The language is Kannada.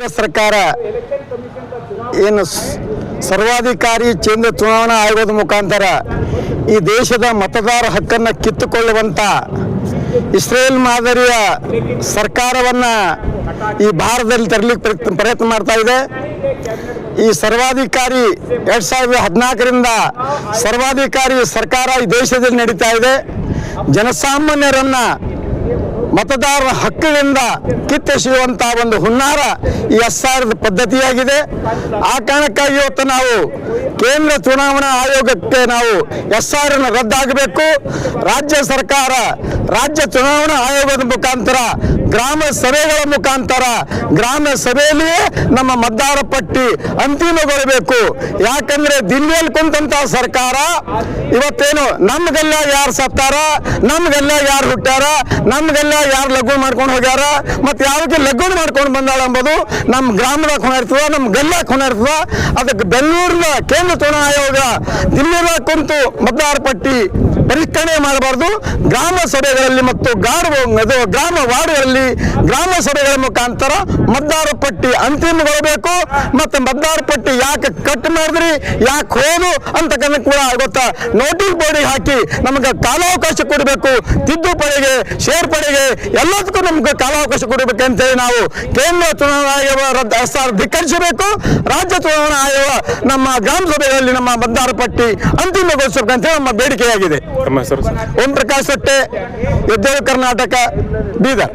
ಸರ್ಕಾರ ಏನು ಸರ್ವಾಧಿಕಾರಿ ಕೇಂದ್ರ ಚುನಾವಣಾ ಆಯೋಗದ ಮುಖಾಂತರ ಈ ದೇಶದ ಮತದಾರ ಹಕ್ಕನ್ನು ಕಿತ್ತುಕೊಳ್ಳುವಂಥ ಇಸ್ರೇಲ್ ಮಾದರಿಯ ಸರ್ಕಾರವನ್ನು ಈ ಭಾರತದಲ್ಲಿ ತರಲಿಕ್ಕೆ ಪ್ರಯತ್ನ ಮಾಡ್ತಾ ಇದೆ. ಈ ಸರ್ವಾಧಿಕಾರಿ 2014ರಿಂದ ಸರ್ವಾಧಿಕಾರಿ ಸರ್ಕಾರ ಈ ದೇಶದಲ್ಲಿ ನಡೀತಾ ಇದೆ. ಜನಸಾಮಾನ್ಯರನ್ನು ಮತದಾರರ ಹಕ್ಕಿನಿಂದ ಕಿತ್ತೆಸೆಯುವಂಥ ಒಂದು ಹುನ್ನಾರ ಈ SR ಪದ್ಧತಿಯಾಗಿದೆ. ಆ ಕಾರಣಕ್ಕಾಗಿ ಇವತ್ತು ನಾವು ಕೇಂದ್ರ ಚುನಾವಣಾ ಆಯೋಗಕ್ಕೆ ನಾವು SR ರದ್ದಾಗಬೇಕು. ರಾಜ್ಯ ಸರ್ಕಾರ ರಾಜ್ಯ ಚುನಾವಣಾ ಆಯೋಗದ ಮುಖಾಂತರ ಗ್ರಾಮ ಸಭೆಗಳ ಮುಖಾಂತರ ಗ್ರಾಮ ಸಭೆಯಲ್ಲಿಯೇ ನಮ್ಮ ಮತದಾರ ಪಟ್ಟಿ ಅಂತಿಮಗೊಳ್ಳಬೇಕು. ಯಾಕಂದ್ರೆ ದಿಲ್ಲಿಯಲ್ಲಿ ಕುಂತಂತ ಸರ್ಕಾರ ಇವತ್ತೇನು ನಮ್ಗೆಲ್ಲ ಯಾರು ಸತ್ತಾರ, ನಮ್ಗೆಲ್ಲ ಯಾರು ಹುಟ್ಟಾರ, ನಮ್ಗೆಲ್ಲ ಯಾರು ಲಘು ಮಾಡ್ಕೊಂಡು ಹೋಗ್ಯಾರ, ಮತ್ತೆ ಯಾವಾಗ ಲಘು ಮಾಡ್ಕೊಂಡು ಬಂದಾಳ ಎಂಬುದು ನಮ್ಮ ಗ್ರಾಮದ ಖುಣ ಇರ್ತದ, ನಮ್ಮ ಗಲ್ಲ ಖುಣ ಇರ್ತದ. ಅದಕ್ಕೆ ಬೆಂಗಳೂರಿನ ಕೇಂದ್ರ ಚುನಾವಣಾ ಆಯೋಗ ದಿಲ್ಲಿಯ ಕುಂತು ಮತದಾರ ಪಟ್ಟಿ ಪರಿಷ್ಕರಣೆ ಮಾಡಬಾರ್ದು. ಗ್ರಾಮ ಸಭೆಗಳಲ್ಲಿ ಮತ್ತು ಗ್ರಾಮ ವಾರ್ಡ್ಗಳಲ್ಲಿ ಗ್ರಾಮ ಸಭೆಗಳ ಮುಖಾಂತರ ಮತದಾರ ಪಟ್ಟಿ ಅಂತಿಮಗೊಳ್ಳಬೇಕು. ಮತ್ತು ಮತದಾರ ಪಟ್ಟಿ ಯಾಕೆ ಕಟ್ ಮಾಡಿದ್ರಿ, ಯಾಕೆ ಹೋದು ಅಂತಕ್ಕಂಥ ಕೂಡ ಗೊತ್ತಾ ನೋಟಿಸ್ ಬೋರ್ಡಿಗೆ ಹಾಕಿ ನಮಗೆ ಕಾಲಾವಕಾಶ ಕೊಡಬೇಕು. ತಿದ್ದುಪಡಿಗೆ ಸೇರ್ಪಡೆಗೆ ಎಲ್ಲದಕ್ಕೂ ನಮ್ಗೆ ಕಾಲಾವಕಾಶ ಕೊಡಬೇಕಂತೇಳಿ ನಾವು ಕೇಂದ್ರ ಚುನಾವಣಾ ಆಯೋಗ SR ಧಿಕ್ಕರಿಸಬೇಕು. ರಾಜ್ಯ ಚುನಾವಣಾ ಆಯೋಗ ನಮ್ಮ ಗ್ರಾಮ ಸಭೆಗಳಲ್ಲಿ ನಮ್ಮ ಮತದಾರ ಪಟ್ಟಿ ಅಂತಿಮಗೊಳಿಸಬೇಕಂತ ನಮ್ಮ ಬೇಡಿಕೆಯಾಗಿದೆ. ಓಂ ಪ್ರಕಾಶ್ ಸೊಟ್ಟೆ, ಎದ್ದೇಳು ಕರ್ನಾಟಕ, ಬೀದರ್.